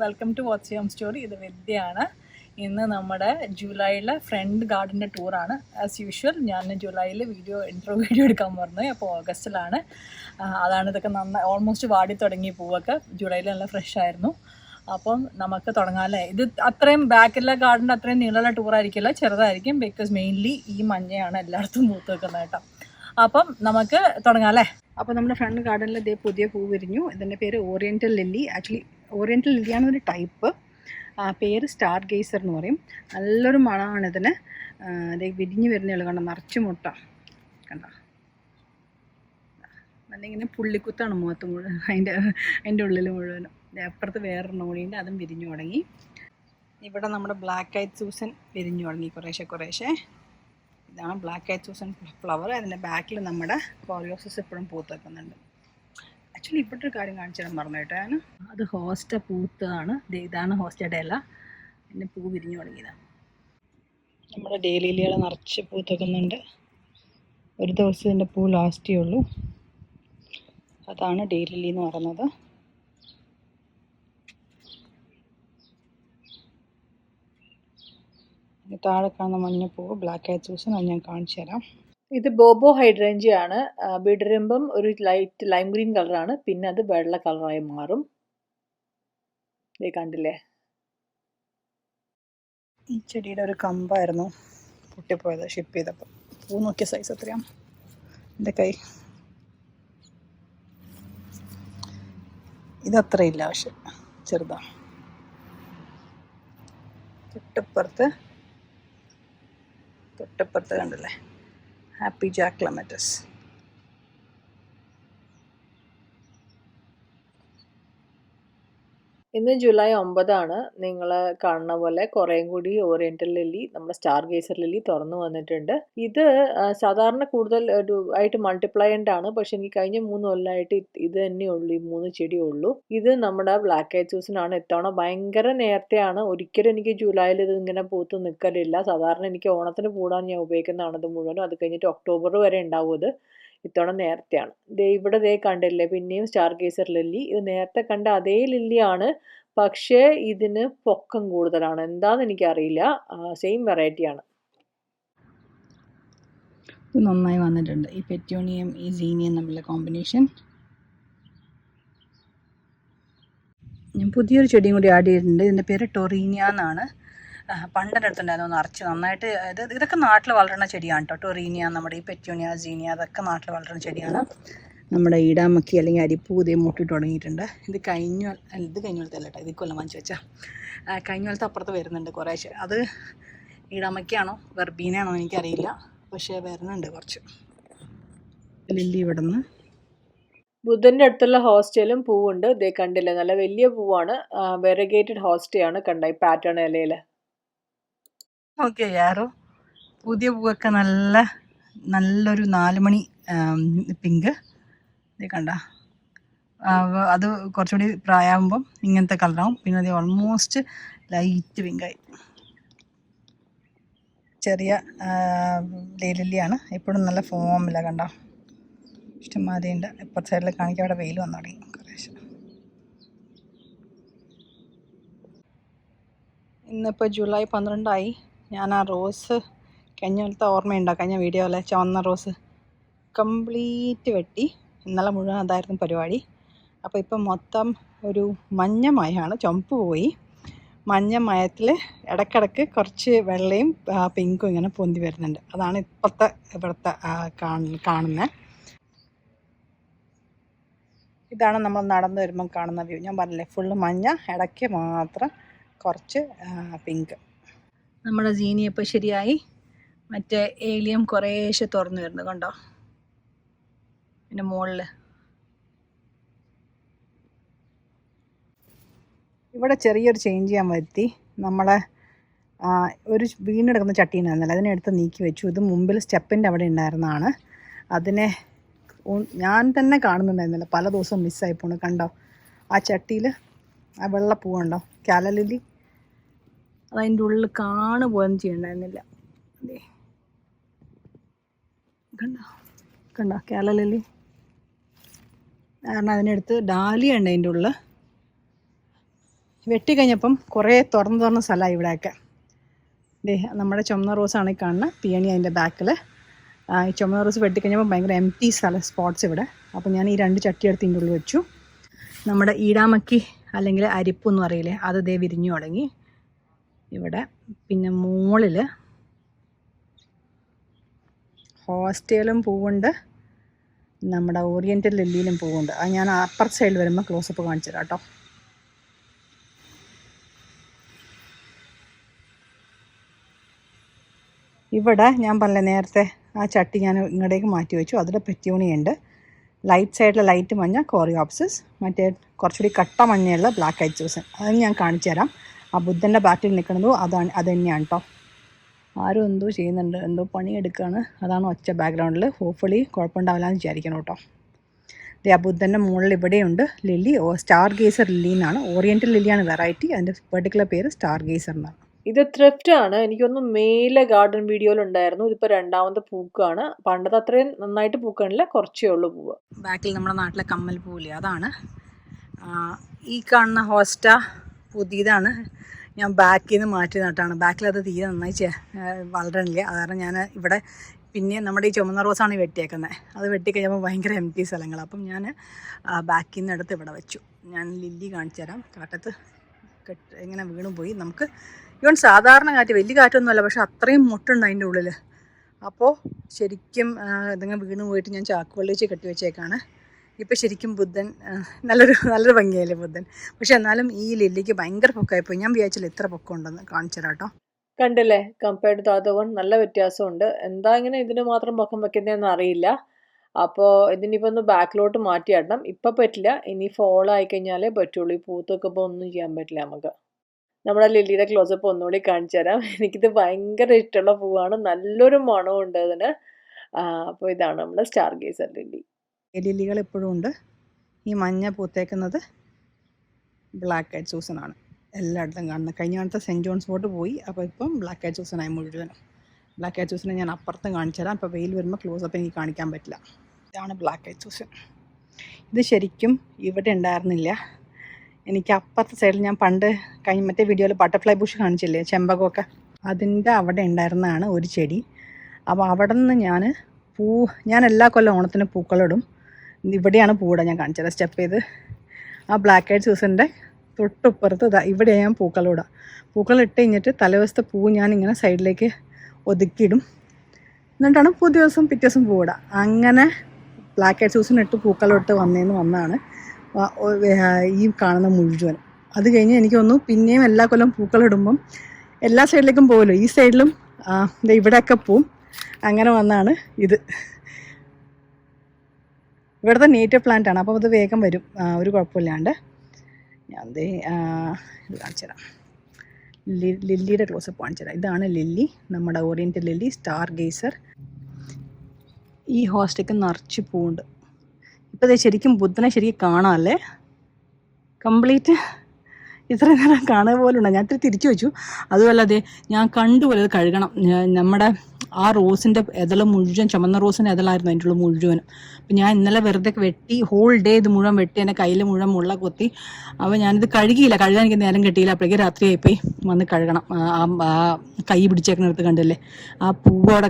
Welcome to what's യോം story. ഇത് വിദ്യയാണ്. ഇന്ന് നമ്മുടെ ജൂലൈയിലെ ഫ്രണ്ട് ഗാർഡൻ്റെ ടൂറാണ്. ആസ് യൂഷ്വൽ ഞാൻ ജൂലൈയിൽ ഇൻട്രോ വീഡിയോ എടുക്കാൻ പറഞ്ഞു. അപ്പോൾ ഓഗസ്റ്റിലാണ്. അതാണ് ഇതൊക്കെ നന്നായി ഓൾമോസ്റ്റ് വാടി തുടങ്ങി പൂവൊക്കെ. ജൂലൈയിൽ നല്ല ഫ്രഷ് ആയിരുന്നു. അപ്പം നമുക്ക് തുടങ്ങാമല്ലേ. ഇത് അത്രയും ബാക്കിലെ ഗാർഡൻ്റെ അത്രയും നീളമുള്ള ടൂറായിരിക്കില്ല, ചെറുതായിരിക്കും. ബിക്കോസ് മെയിൻലി ഈ മഞ്ഞയാണ് എല്ലായിടത്തും പൂത്ത് വെക്കുന്നത് കേട്ടോ. അപ്പം നമുക്ക് തുടങ്ങാം അല്ലേ. അപ്പോൾ നമ്മുടെ ഫ്രണ്ട് ഗാർഡനിൽ ഇതേ പുതിയ പൂ വിരിഞ്ഞു. ഇതിൻ്റെ പേര് ഓറിയൻ്റൽ ലില്ലി. ആക്ച്വലി ഓറിയൻ്റൽ ലില്ലിയാണ് ഒരു ടൈപ്പ്. പേര് സ്റ്റാർ ഗേസർ എന്ന് പറയും. നല്ലൊരു മണമാണ് ഇതിന്. ഇത് വിരിഞ്ഞ് വരുന്നേ കണ്ടോ, നിറച്ച് മുട്ട കണ്ടോ. നല്ലിങ്ങനെ പുള്ളിക്കുത്താണ് മുഖത്ത് മുഴുവൻ, അതിൻ്റെ ഉള്ളിൽ മുഴുവനും. അപ്പുറത്ത് വേറൊരെണ്ണം കൂടിയുണ്ട്, അതും വിരിഞ്ഞു തുടങ്ങി. ഇവിടെ നമ്മുടെ ബ്ലാക്ക് ഐഡ് സൂസൻ വിരിഞ്ഞു തുടങ്ങി കുറേശ്ശെ. ഇതാണ് ബ്ലാക്ക് ഐഡ് സൂസൻ ഫ്ലവർ. അതിൻ്റെ ബാക്കിൽ നമ്മുടെ കോറിയോസിസ് എപ്പോഴും പൂത്ത് വെക്കുന്നുണ്ട്. ആക്ച്വലി ഇവിടെ ഒരു കാര്യം കാണിച്ചു തരാൻ പറഞ്ഞു കേട്ടോ. അത് ഹോസ്റ്റ പൂത്തതാണ്. ഇതാണ് ഹോസ്റ്റയുടെ ഇല. പിന്നെ പൂ വിരിഞ്ഞു തുടങ്ങിയതാണ്. നമ്മുടെ ഡെയിലിയിലുകൾ നിറച്ച് പൂത്ത് വെക്കുന്നുണ്ട്. ഒരു ദിവസം ഇതിൻ്റെ പൂ ലാസ്റ്റേ ഉള്ളൂ. അതാണ് ഡെയിലി എന്ന് പറയുന്നത്. താഴെ കാണുന്ന മഞ്ഞപ്പൂവ് ബ്ലാക്ക് ഐഡ് സൂസൻ, അത് ഞാൻ കാണിച്ചു തരാം. ഇത് ബോബോ ഹൈഡ്രേഞ്ചിയാണ്. വിടരുമ്പം ഒരു ലൈറ്റ് ലൈം ഗ്രീൻ കളറാണ്, പിന്നെ അത് വെള്ള കളറായി മാറും. ഇത് കണ്ടില്ലേ. ഈ ചെടിയുടെ ഒരു കമ്പായിരുന്നു പൊട്ടിപ്പോയത് ഷിപ്പ് ചെയ്തപ്പോൾ. പൂ നോക്കിയ സൈസ് എത്രയാണ് എൻ്റെ കൈ. ഇതത്രയില്ല, പക്ഷെ ചെറുതാണ്. തൊട്ടപ്പുറത്ത് കണ്ടില്ലേ, ഹാപ്പി ജാക്ക് ക്ലമറ്റസ്. ഇന്ന് ജൂലൈ 9 നിങ്ങൾ കാണുന്ന പോലെ കുറേയും കൂടി ഓറിയൻ്റൽ ലില്ലി, നമ്മുടെ സ്റ്റാർ ഗേസർ ലില്ലി തുറന്നു വന്നിട്ടുണ്ട്. ഇത് സാധാരണ കൂടുതൽ ആയിട്ട് മൾട്ടിപ്ലൈൻഡ് ആണ്. പക്ഷെ എനിക്ക് കഴിഞ്ഞ 3 കൊല്ലമായിട്ട് ഇത് തന്നെയുള്ളൂ, ഈ 3 ചെടിയേ ഉള്ളൂ. ഇത് നമ്മുടെ ബ്ലാക്ക് ഐഡ് സൂസൻ ആണ്. ഇത്തവണ ഭയങ്കര നേരത്തെയാണ്. ഒരിക്കലും എനിക്ക് ജൂലൈയിൽ ഇത് ഇങ്ങനെ പൂത്ത് നിൽക്കലില്ല. സാധാരണ എനിക്ക് ഓണത്തിന് പൂടാൻ ഞാൻ ഉപയോഗിക്കുന്നതാണ് ഇത് മുഴുവനും. അത് കഴിഞ്ഞിട്ട് ഒക്ടോബർ വരെ ഉണ്ടാവും. ഇത് ഇത്തവണ നേരത്തെയാണ്. ഇവിടെ കണ്ടില്ലേ, പിന്നെയും സ്റ്റാർ ഗേസർ ലില്ലി. ഇത് നേരത്തെ കണ്ട അതേ ലില്ലിയാണ്, പക്ഷേ ഇതിന് പൊക്കം കൂടുതലാണ്. എന്താണെന്ന് എനിക്കറിയില്ല. സെയിം വെറൈറ്റിയാണ്. ഇത് നന്നായി വന്നിട്ടുണ്ട്. ഈ പെറ്റൂണിയം ഈ സീനിയം തമ്മിലുള്ള കോമ്പിനേഷൻ. ഞാൻ പുതിയൊരു ചെടിയും കൂടി ആഡ് ചെയ്തിട്ടുണ്ട്. ഇതിൻ്റെ പേര് ടൊറീനിയ എന്നാണ്. പണ്ടെൻ്റെ അടുത്തുണ്ടായിരുന്നു നിറച്ച് നന്നായിട്ട്. ഇതൊക്കെ നാട്ടിൽ വളരുന്ന ചെടിയാണ് കേട്ടോ. ടൊറീനിയ, നമ്മുടെ ഈ പെറ്റൂണിയ, സീനിയ, അതൊക്കെ നാട്ടിൽ വളരുന്ന ചെടിയാണ്. നമ്മുടെ ഈടാമക്കി അല്ലെങ്കിൽ അരിപ്പൂ ഇതേ മുട്ടിട്ട് തുടങ്ങിയിട്ടുണ്ട്. ഇത് കഴിഞ്ഞ കൊല്ലത്തല്ല കേട്ടോ, ഇത് കൊല്ലം വാങ്ങിച്ച് വെച്ചാൽ. കഴിഞ്ഞ കൊല്ലത്ത് അപ്പുറത്ത് വരുന്നുണ്ട് കുറേശ്ശെ. അത് ഈടാമക്കിയാണോ വെർബീനയാണോ എനിക്കറിയില്ല, പക്ഷേ വരുന്നുണ്ട് കുറച്ച്. ലില്ലി ഇവിടെ നിന്ന്. ബുദ്ധൻ്റെ അടുത്തുള്ള ഹോസ്റ്റലും പൂവുണ്ട്. ഇതേ കണ്ടില്ല, നല്ല വലിയ പൂവാണ്. വെറിഗേറ്റഡ് ഹോസ്റ്റയാണ്. കണ്ട ഈ പാറ്റേൺ ഇലയിൽ. ഓക്കെ യാറോ, പുതിയ പൂവൊക്കെ നല്ലൊരു 4 മണി പിങ്ക്. ഇത് കണ്ട, അത് കുറച്ചുകൂടി പ്രായമാകുമ്പം ഇങ്ങനത്തെ കളറാവും. പിന്നെ അത് ഓൾമോസ്റ്റ് ലൈറ്റ് പിങ്കായി. ചെറിയ ലില്ലിയാണ്. എപ്പോഴും നല്ല ഫോമില്ല കണ്ട, ഇഷ്ടംമാതിരി ഉണ്ട്. ഇപ്പുറത്തെ സൈഡിൽ കാണിക്കാൻ അവിടെ വെയിൽ വന്നു തുടങ്ങി കുറേശ്ശെ. ഇന്നിപ്പോൾ ജൂലൈ 12 ഞാൻ ആ റോസ് കഴിഞ്ഞ കൊല്ലത്തെ ഓർമ്മയുണ്ടോ, കഴിഞ്ഞ വീഡിയോ അല്ലേ, ചുവന്ന റോസ് കംപ്ലീറ്റ് വെട്ടി. ഇന്നലെ മുഴുവൻ അതായിരുന്നു പരിപാടി. അപ്പോൾ ഇപ്പം മൊത്തം ഒരു മഞ്ഞമയമാണ്. ചുമപ്പ് പോയി. മഞ്ഞമയത്തിൽ ഇടയ്ക്കിടയ്ക്ക് കുറച്ച് വെള്ളയും പിങ്കും ഇങ്ങനെ പൊന്തി വരുന്നുണ്ട്. അതാണ് ഇവിടുത്തെ കാണുന്നത്. ഇതാണ് നമ്മൾ നടന്നു വരുമ്പം കാണുന്ന വ്യൂ. ഞാൻ പറഞ്ഞില്ലേ, ഫുള്ള് മഞ്ഞ, ഇടയ്ക്ക് മാത്രം കുറച്ച് പിങ്ക്. നമ്മുടെ സീനിയപ്പോൾ ശരിയായി. മറ്റേ ഏലിയം കുറേശ്ശെ തുറന്നു വരുന്നത് കണ്ടോ, പിന്നെ മുകളിൽ. ഇവിടെ ചെറിയൊരു ചേഞ്ച് ചെയ്യാൻ വരുത്തി. നമ്മളെ ഒരു വീണെടുക്കുന്ന ചട്ടി ഉണ്ടായിരുന്നല്ലോ, അതിനെടുത്ത് നീക്കി വെച്ചു. ഇത് മുമ്പിൽ സ്റ്റെപ്പിൻ്റെ അവിടെ ഉണ്ടായിരുന്നതാണ്. അതിനെ ഞാൻ തന്നെ കാണുന്നുണ്ടായിരുന്നില്ല, പല ദിവസവും മിസ്സായി പോണു. കണ്ടോ ആ ചട്ടിയിൽ ആ വെള്ളപ്പൂ കണ്ടോ, കാലലില്ലി. അതതിൻ്റെ ഉള്ളിൽ കാണുപോലും ചെയ്യണ്ടായിരുന്നില്ല. അതെ കണ്ടോ കാലലില്ലി. കാരണം അതിനടുത്ത് ഡാലിയ ഉണ്ട് അതിൻ്റെ ഉള്ളിൽ. വെട്ടിക്കഴിഞ്ഞപ്പം കുറേ തുറന്ന സ്ഥലമായി ഇവിടെയൊക്കെ. നമ്മുടെ ചുമന്ന റോസാണ് ഈ കാണുന്നത്, പിയണി അതിൻ്റെ ബാക്കിൽ. ഈ ചുമന്ന റോസ് വെട്ടിക്കഴിഞ്ഞപ്പോൾ ഭയങ്കര എംപ്റ്റി സ്പോട്ട്സ് ഇവിടെ. അപ്പോൾ ഞാൻ ഈ 2 ചട്ടി എടുത്ത് ഇതിൻ്റെ ഉള്ളിൽ വെച്ചു. നമ്മുടെ ഈടാമക്കി അല്ലെങ്കിൽ അരിപ്പൊന്നും അറിയില്ലേ, അത് ദേ വിരിഞ്ഞു തുടങ്ങി ഇവിടെ. പിന്നെ മുകളിൽ ഹോസ്റ്റയിലും പൂവുണ്ട്, നമ്മുടെ ഓറിയൻ്റൽ ലില്ലിയിലും പൂവുണ്ട്. അത് ഞാൻ അപ്പർ സൈഡിൽ വരുമ്പോൾ ക്ലോസപ്പ് കാണിച്ചു തരാം കേട്ടോ. ഇവിടെ ഞാൻ പറഞ്ഞ നേരത്തെ ആ ചട്ടി ഞാൻ ഇങ്ങോട്ടേക്ക് മാറ്റി വെച്ചു. അതിൽ പെറ്റ്യൂണിയുണ്ട്. ലൈറ്റ് സൈഡിലെ ലൈറ്റ് മഞ്ഞ കോറിയോപ്സിസ്, മറ്റേ കുറച്ചുകൂടി കട്ട മഞ്ഞയുള്ള ബ്ലാക്ക് ഐഡ് സൂസൻ. അത് ഞാൻ കാണിച്ചു തരാം. ആ ബുദ്ധൻ്റെ ബാക്കിൽ നിൽക്കുന്നതോ അത് തന്നെയാണ് കേട്ടോ. ആരും എന്തോ ചെയ്യുന്നുണ്ട്, എന്തോ പണിയെടുക്കുകയാണ്. അതാണ് ഒച്ച ബാക്ക്ഗ്രൗണ്ടിൽ. ഹോപ്പ്ഫുള്ളി കുഴപ്പമുണ്ടാവില്ല എന്ന് വിചാരിക്കണം കേട്ടോ. ആ ബുദ്ധൻ്റെ മുകളിൽ ഇവിടെയുണ്ട് ലില്ലി, സ്റ്റാർ ഗേസർ ലില്ലി എന്നാണ്. ഓറിയൻ്റൽ ലില്ലിയാണ് വെറൈറ്റി, അതിൻ്റെ പെർട്ടിക്കുലർ പേര് സ്റ്റാർ ഗേസർ എന്നാണ്. ഇത് ത്രിഫ്റ്റ് ആണ്. എനിക്കൊന്നും മേലെ ഗാർഡൻ വീഡിയോയിലുണ്ടായിരുന്നു. ഇതിപ്പോൾ 2ാമത്തെ പൂക്കാണ്. പണ്ടത്തെ അത്രയും നന്നായിട്ട് പൂക്കണില്ല, കുറച്ചേ ഉള്ളൂ പൂവ്. ബാക്കിൽ നമ്മുടെ നാട്ടിലെ കമ്മൽ പൂവില്ലേ, അതാണ്. ഈ കാണുന്ന ഹോസ്റ്റ പുതിയതാണ്. ഞാൻ ബാക്കിൽ നിന്ന് മാറ്റി നട്ടാണ്. ബാക്കിലത് തീരെ നന്നായി വളരണില്ല. അത് കാരണം ഞാൻ ഇവിടെ പിന്നെ നമ്മുടെ ഈ ചുമന്ന റോസാണ് വെട്ടിയേക്കുന്നത്. അത് വെട്ടിക്കഴിഞ്ഞപ്പോൾ ഭയങ്കര എംപ്റ്റി സ്ഥലങ്ങൾ. അപ്പം ഞാൻ ബാക്കിൽ നിന്ന് എടുത്ത് ഇവിടെ വെച്ചു. ഞാൻ ലില്ലി കാണിച്ചു തരാം. കാറ്റത്ത് ഇങ്ങനെ വീണു പോയി. നമുക്ക് ഇവൻ സാധാരണ കാറ്റ്, വലിയ കാറ്റൊന്നുമല്ല, പക്ഷെ അത്രയും മുട്ടുണ്ട് അതിൻ്റെ ഉള്ളിൽ. അപ്പോൾ ശരിക്കും ഇതിങ്ങനെ വീണ് പോയിട്ട് ഞാൻ ചാക്കുവള്ളി വെച്ച് കെട്ടി വെച്ചേക്കാണ്. ഇപ്പോൾ ശരിക്കും ബുദ്ധൻ നല്ലൊരു ഭംഗിയായില്ലേ ബുദ്ധൻ. പക്ഷെ എന്നാലും ഈ ലില്ലിക്ക് ഭയങ്കര പൊക്കമായിപ്പോയി. ഞാൻ വിചാരിച്ചില്ല ഇത്ര പൊക്കം ഉണ്ടെന്ന്. കാണിച്ചു തരാം കേട്ടോ. കണ്ടില്ലേ, കമ്പയർഡ് ടു അതർ വൺ നല്ല വ്യത്യാസമുണ്ട്. എന്താ ഇങ്ങനെ ഇതിന് മാത്രം പൊക്കം വെക്കുന്നതെന്ന് അറിയില്ല. അപ്പോൾ ഇതിനിപ്പോൾ ഒന്ന് ബാക്കിലോട്ട് മാറ്റിയിടണം. ഇപ്പം പറ്റില്ല, ഇനി ഫോൾ ആയിക്കഴിഞ്ഞാലേ പറ്റുള്ളൂ. ഈ പൂത്തൊക്കെ ഇപ്പോൾ ഒന്നും ചെയ്യാൻ പറ്റില്ല നമുക്ക്. നമ്മുടെ ലില്ലിയുടെ ക്ലോസപ്പ് ഒന്നുകൂടി കാണിച്ചു തരാം. എനിക്കിത് ഭയങ്കര ഇഷ്ടമുള്ള പൂവാണ്, നല്ലൊരു മണമുണ്ട് അതിന്. അപ്പോൾ ഇതാണ് നമ്മുടെ സ്റ്റാർ ഗേസർ ലില്ലി. ലില്ലികൾ എപ്പോഴും ഉണ്ട്. ഈ മഞ്ഞ പൂത്തേക്കുന്നത് ബ്ലാക്ക് ഐഡ് സൂസനാണ് എല്ലായിടത്തും കാണുന്നത്. കഴിഞ്ഞ കാലത്ത് സെൻറ്റ് ജോൺസ് ഫോർട്ട് പോയി, അപ്പോൾ ഇപ്പം ബ്ലാക്ക് ഐഡ് സൂസനായി മുഴുവനും. ബ്ലാക്ക് ഐഡ് സൂസനെ ഞാൻ അപ്പുറത്തും കാണിച്ചു തരാം. ഇപ്പോൾ വെയിൽ വരുമ്പോൾ ക്ലോസപ്പ് എനിക്ക് കാണിക്കാൻ പറ്റില്ല. ഇതാണ് ബ്ലാക്ക് ഐഡ് സൂസൻ. ഇത് ശരിക്കും ഇവിടെ ഉണ്ടായിരുന്നില്ല. എനിക്ക് അപ്പുറത്തെ സൈഡിൽ ഞാൻ പണ്ട് മറ്റേ വീഡിയോയിൽ ബട്ടർഫ്ലൈ ബുഷ് കാണിച്ചില്ലേ, ചെമ്പകമൊക്കെ, അതിൻ്റെ അവിടെ ഉണ്ടായിരുന്നതാണ് ഒരു ചെടി. അപ്പോൾ അവിടെ നിന്ന് ഞാൻ എല്ലാ കൊല്ലം ഓണത്തിന് പൂക്കളിടും. ഇവിടെയാണ് പൂവിടാൻ ഞാൻ കാണിച്ചത് സ്റ്റെപ്പ് ചെയ്ത്. ആ ബ്ലാക്ക് ഐഡ് സൂസൻ്റെ തൊട്ടുപ്പുറത്ത് ഇവിടെയാണ് ഞാൻ പൂക്കളിടുക. പൂക്കളിട്ട് കഴിഞ്ഞിട്ട് തലേദിവസത്തെ പൂ ഞാനിങ്ങനെ സൈഡിലേക്ക് ഒതുക്കിയിടും. എന്നിട്ടാണ് പിറ്റേ ദിവസം പൂവിടുക. അങ്ങനെ ബ്ലാക്ക് ഐഡ് സൂസൻ ഇട്ട് പൂക്കളിട്ട് വന്നതാണ് ഈ കാണുന്ന മുഴുവനും. അത് കഴിഞ്ഞ് എനിക്ക് തോന്നുന്നു പിന്നെയും എല്ലാ കൊല്ലം പൂക്കളിടുമ്പം എല്ലാ സൈഡിലേക്കും പോകുമല്ലോ, ഈ സൈഡിലും ഇവിടെയൊക്കെ പോവും. അങ്ങനെ വന്നാണ് ഇത്. ഇവിടുത്തെ നേറ്റീവ് പ്ലാന്റ് ആണ്, അപ്പോൾ അത് വേഗം വരും, ഒരു കുഴപ്പമില്ലാണ്ട്. ഞാൻ ഇത് കാണിച്ചു തരാം. ലില്ലിയുടെ ക്ലോസപ്പ് കാണിച്ചു തരാം. ഇതാണ് ലില്ലി, നമ്മുടെ ഓറിയൻ്റൽ ലില്ലി, സ്റ്റാർ ഗേസർ. ഈ ഹോസ്റ്റയ്ക്ക് നിറച്ച് പൂവുണ്ട്. ഇപ്പോൾ ശരിക്കും ബുദ്ധനെ ശരിക്കും കാണാമല്ലേ, കംപ്ലീറ്റ് ഇത്രയും നേരം കാണുക പോലുണ്ട്. ഞാൻ ഇത്തിരി തിരിച്ചു വെച്ചു. അതുപോലെ ഞാൻ കണ്ടുപോലെ അത് കഴുകണം. നമ്മുടെ ആ റോസിൻ്റെ ഇതൾ മുഴുവൻ, ചുമന്ന റോസിൻ്റെ ഇതളായിരുന്നു അതിൻ്റെ ഉള്ള മുഴുവനും. അപ്പം ഞാൻ ഇന്നലെ വെറുതെ വെട്ടി, ഹോൾ ഡേ ഇത് മുഴുവൻ വെട്ടി, എൻ്റെ കയ്യിൽ മുഴുവൻ മുള്ള കൊത്തി. അപ്പോൾ ഞാനിത് കഴുകിയില്ല, കഴുകാൻ എനിക്ക് നേരം കിട്ടിയില്ല. അപ്പോഴേക്കും രാത്രിയായിപ്പോയി. വന്ന് കഴുകണം. ആ കൈ പിടിച്ചേക്കുന്നിടത്ത് കണ്ടില്ലേ, ആ പൂവ് അവിടെ,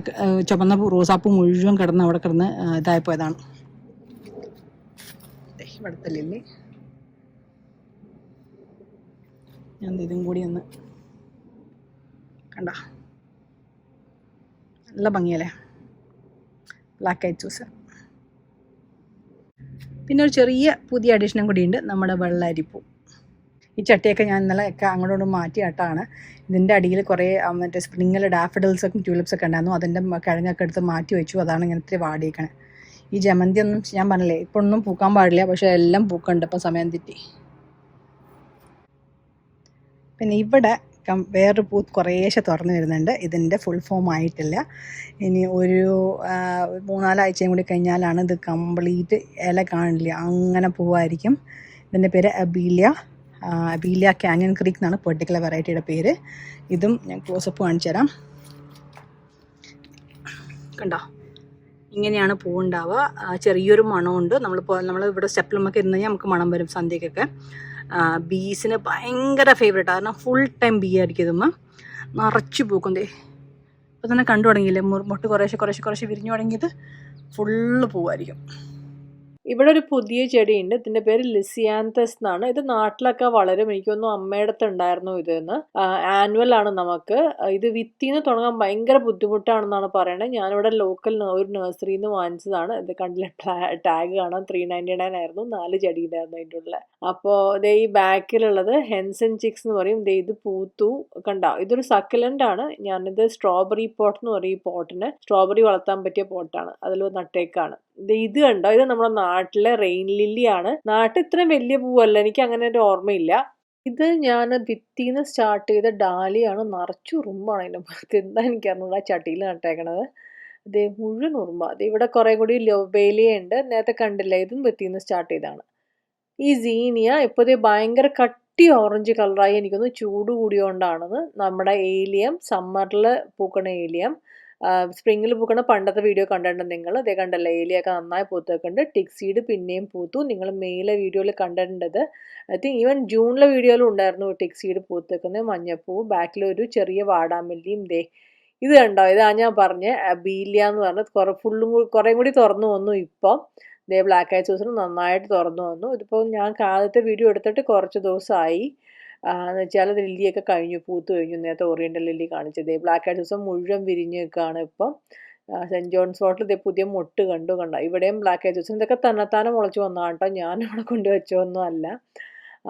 ചുമന്ന റോസാപ്പൂ മുഴുവൻ അവിടെ കിടന്ന് ഇതായിപ്പോയതാണ്. ഇവിടുത്തെ ലില്ലി ഞാൻ ഇതും കൂടി ഒന്ന് കണ്ട, നല്ല ഭംഗിയല്ലേ ബ്ലാക്ക് ഐഡ് സൂസൻ. പിന്നെ ഒരു ചെറിയ പുതിയ അഡീഷനും കൂടിയുണ്ട്, നമ്മുടെ വെള്ളരിപ്പൂ. ഈ ചട്ടിയൊക്കെ ഞാൻ ഇന്നലെ ഒക്കെ അങ്ങോട്ടും മാറ്റി നട്ടാണ്. ഇതിൻ്റെ അടിയിൽ കുറേ മറ്റേ സ്പ്രിങ്ങിൽ ഡാഫഡിൽസൊക്കെ ട്യൂലിപ്സൊക്കെ ഉണ്ടായിരുന്നു. അതിൻ്റെ കിഴങ്ങൊക്കെ എടുത്ത് മാറ്റി വെച്ചു. അതാണ് ഇങ്ങനെ ഇത്തിരി വാടിയേക്കണേ. ഈ ജമന്തി ഒന്നും ഞാൻ പറഞ്ഞില്ലേ ഇപ്പോൾ ഒന്നും പൂക്കാൻ പാടില്ല, പക്ഷേ എല്ലാം പൂക്കുന്നുണ്ട് ഇപ്പം, സമയം തെറ്റി. പിന്നെ ഇവിടെ വേറൊരു പൂ കുറേശ്ശെ തുറന്നു വരുന്നുണ്ട്. ഇതിൻ്റെ ഫുൾ ഫോം ആയിട്ടില്ല. ഇനി ഒരു 3-4 ആഴ്ചയും കൂടി കഴിഞ്ഞാലാണ് ഇത് കംപ്ലീറ്റ് ഇല കാണില്ല, അങ്ങനെ പൂവായിരിക്കും. ഇതിൻ്റെ പേര് അബീലിയ കാനിയൻ ക്രീക്ക് എന്നാണ് പെർട്ടിക്കുലർ വെറൈറ്റിയുടെ പേര്. ഇതും ഞാൻ ക്ലോസപ്പ് കാണിച്ചു തരാം. കണ്ടോ, ഇങ്ങനെയാണ് പൂവുണ്ടാവുക. ചെറിയൊരു മണമുണ്ട്. നമ്മളിവിടെ സ്റ്റെപ്പിലുമൊക്കെ ഇരുന്ന് കഴിഞ്ഞാൽ നമുക്ക് മണം വരും സന്ധ്യക്കൊക്കെ. ബീസിന് ഭയങ്കര ഫേവറേറ്റ്. കാരണം ഫുൾ ടൈം ബീ ആയിരിക്കും ഇതുമ്മ നിറച്ച് പൂക്കും. ദേ ഇപ്പോൾ തന്നെ കണ്ടു തുടങ്ങിയില്ലേ, മുട്ട് കുറേശ്ശെ വിരിഞ്ഞു തുടങ്ങിയത്. ഫുള്ള് പൂവായിരിക്കും. ഇവിടെ ഒരു പുതിയ ചെടിയുണ്ട്. ഇതിന്റെ പേര് ലിസിയാന്തസ് എന്നാണ്. ഇത് നാട്ടിലൊക്കെ വളരും. എനിക്കൊന്നും അമ്മയുടെ അടുത്ത് ഉണ്ടായിരുന്നു ഇതെന്ന്. ആനുവൽ ആണ് നമുക്ക്. ഇത് വിത്തിന്ന് തുടങ്ങാൻ ഭയങ്കര ബുദ്ധിമുട്ടാണെന്നാണ് പറയുന്നത്. ഞാനിവിടെ ലോക്കൽ ഒരു നഴ്സറിയിൽ നിന്ന് വാങ്ങിച്ചതാണ്. ഇത് കണ്ടില്ല, ടാഗ് കാണാം. 399 ആയിരുന്നു. 4 ചെടി ഉണ്ടായിരുന്നു അതിൻ്റെ ഉള്ളിൽ. അപ്പോൾ ദേ ഈ ബാക്കിലുള്ളത് ഹെൻസൻ ചിക്സ് എന്ന് പറയും. ദേ ഇത് പൂത്തു കണ്ട. ഇതൊരു സക്കലന്റ് ആണ്. ഞാനിത് സ്ട്രോബെറി പോട്ട് എന്ന് പറയും. ഈ പോട്ടിന് സ്ട്രോബെറി വളർത്താൻ പറ്റിയ പോട്ടാണ്. അതിൽ നട്ടേക്കാണ്. ഇത് കണ്ടോ, ഇത് നമ്മുടെ നാട്ടിലെ റെയിൻ ലില്ലി ആണ്. നാട്ടിൽ ഇത്രയും വലിയ പൂവല്ല, എനിക്ക് അങ്ങനെ ഒരു ഓർമ്മയില്ല. ഇത് ഞാൻ ഭിത്തിന്ന് സ്റ്റാർട്ട് ചെയ്ത ഡാലിയാണ്. നിറച്ചു ഉറുമ്പാണ് അതിൻ്റെ പുറത്ത്. എന്താ എനിക്കറിഞ്ഞൂടാ ചട്ടിയിൽ നട്ടേക്കണത്. ഇത് മുഴുവൻ ഉറുമ്പ. അത് ഇവിടെ കുറെ കൂടി ലൊബേലിയ ഉണ്ട്. നേരത്തെ കണ്ടില്ല, ഇതും ഭിത്തിന്ന് സ്റ്റാർട്ട് ചെയ്താണ്. ഈ സീനിയ ഇപ്പോഴത്തെ ഭയങ്കര കട്ടി ഓറഞ്ച് കളറായി. എനിക്കൊന്ന് ചൂട് കൂടിയോണ്ടാണെന്ന്. നമ്മുടെ ഏലിയം സമ്മറിൽ പൂക്കണ ഏലിയം, സ്പ്രിങ്ങിൽ പൂക്കണ പണ്ടത്തെ വീഡിയോ കണ്ടിട്ടുണ്ട് നിങ്ങൾ. അതേ കണ്ടല്ലോ, ഏലിയൊക്കെ നന്നായി പൂത്തേക്കുണ്ട്. ടിക്സീഡ് പിന്നെയും പൂത്തു. നിങ്ങൾ മെയിലെ വീഡിയോയിൽ കണ്ടിട്ടുണ്ടത്. ഐ തിങ്ക് ഈവൻ ജൂണിലെ വീഡിയോയിലും ഉണ്ടായിരുന്നു ടിക്സീഡ് പൂത്തേക്കുന്നത്. മഞ്ഞപ്പൂ, ബാക്കിലൊരു ചെറിയ വാടാമല്ലിയും. ദേ ഇത് കണ്ടോ, ഇതാ ഞാൻ പറഞ്ഞ ബീലിയ എന്ന് പറഞ്ഞത് കുറേ കൂടി തുറന്നു വന്നു ഇപ്പം. ദേ ബ്ലാക്ക് ഐ സൂസന് നന്നായിട്ട് തുറന്നു വന്നു. ഇതിപ്പോൾ ഞാൻ ആദ്യത്തെ വീഡിയോ എടുത്തിട്ട് കുറച്ച് ദിവസമായി. എന്ന് വെച്ചാൽ ലില്ലിയൊക്കെ പൂത്ത് കഴിഞ്ഞു. നേരത്തെ ഓറിയൻ്റൽ ലില്ലി കാണിച്ചത്. ബ്ലാക്ക് ഐ സൂസൻ മുഴുവൻ വിരിഞ്ഞ് നിൽക്കുകയാണ് ഇപ്പം. സെൻറ്റ് ജോൺസ് വാട്ടറിൽ ഇതേ പുതിയ മൊട്ട് കണ്ടോ. ഇവിടെയും ബ്ലാക്ക് ഐ സൂസൻ. ഇതൊക്കെ തന്നെത്താനെ മുളച്ച് വന്നതാണ് കേട്ടോ, ഞാൻ അവിടെ കൊണ്ടുവച്ചൊന്നും അല്ല.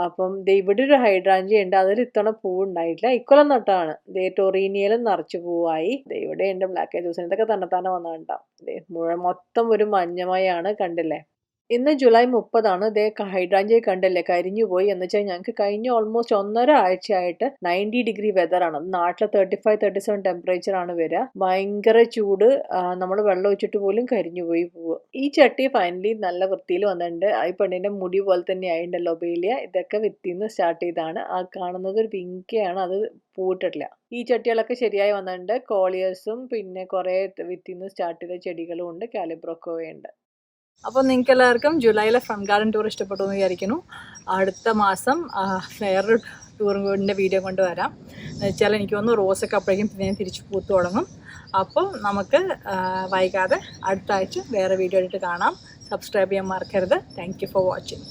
അപ്പം ഇവിടെ ഒരു ഹൈഡ്രാഞ്ചിയ ഉണ്ട്. അതിൽ ഇത്തവണ പൂവ് ഉണ്ടായിട്ടില്ല. ഇക്കൊല്ലം നട്ടതാണ്. ടൊറീനിയയിലും നിറച്ച് പൂവായി. ഇവിടെ ഉണ്ട് ബ്ലാക്ക് ഐ സൂസൻ. ഇതൊക്കെ തന്നെത്താനെ വന്നതാണ്. മൊത്തം ഒരു മഞ്ഞമയാണ്, കണ്ടില്ലേ. ഇന്ന് ജൂലൈ 30 ദേ ഹൈഡ്രാഞ്ചിയ കണ്ടില്ലേ കരിഞ്ഞു പോയി. എന്ന് വെച്ചാൽ ഞങ്ങൾക്ക് കഴിഞ്ഞ ഓൾമോസ്റ്റ് 1.5 ആഴ്ചയായിട്ട് 90 ഡിഗ്രി വെതറാണ്. നാട്ടിലെ 35-37 ടെമ്പറേച്ചർ ആണ് വരിക. ഭയങ്കര ചൂട്. നമ്മൾ വെള്ളം ഒഴിച്ചിട്ട് പോലും കരിഞ്ഞു പോയി പൂവ്. ഈ ചട്ടി ഫൈനലി നല്ല വൃത്തിയിൽ വന്നിട്ടുണ്ട്. ഈ പെണ്ണിന്റെ മുടി പോലെ തന്നെ ആയിട്ടുണ്ട് ലൊബേലിയ. ഇതൊക്കെ വിത്തിന്ന് സ്റ്റാർട്ട് ചെയ്താണ്. ആ കാണുന്നത് ഒരു പിങ്കയാണ്, അത് പൂവിട്ടിട്ടില്ല. ഈ ചട്ടികളൊക്കെ ശരിയായി വന്നിട്ടുണ്ട്. കോളിയേഴ്സും പിന്നെ കുറേ വിത്തിന്ന് സ്റ്റാർട്ട് ചെയ്ത ചെടികളും ഉണ്ട്. കാലിബ്രോക്കോയുണ്ട്. അപ്പോൾ നിങ്ങൾക്ക് എല്ലാവർക്കും ജൂലൈയിലെ ഫ്രണ്ട് ഗാർഡൻ ടൂർ ഇഷ്ടപ്പെട്ടു എന്ന് വിചാരിക്കുന്നു. അടുത്ത മാസം വേറൊരു ടൂറിൻ്റെ വീഡിയോ കൊണ്ട് വരാം. എന്ന് വെച്ചാൽ എനിക്ക് തോന്നുന്നു റോസൊക്കെ അപ്പോഴേക്കും പിന്നെ തിരിച്ച് പൂത്ത് തുടങ്ങും. അപ്പോൾ നമുക്ക് വൈകാതെ അടുത്ത ആഴ്ച വേറെ വീഡിയോ ആയിട്ട് കാണാം. സബ്സ്ക്രൈബ് ചെയ്യാൻ മറക്കരുത്. Thank you for watching.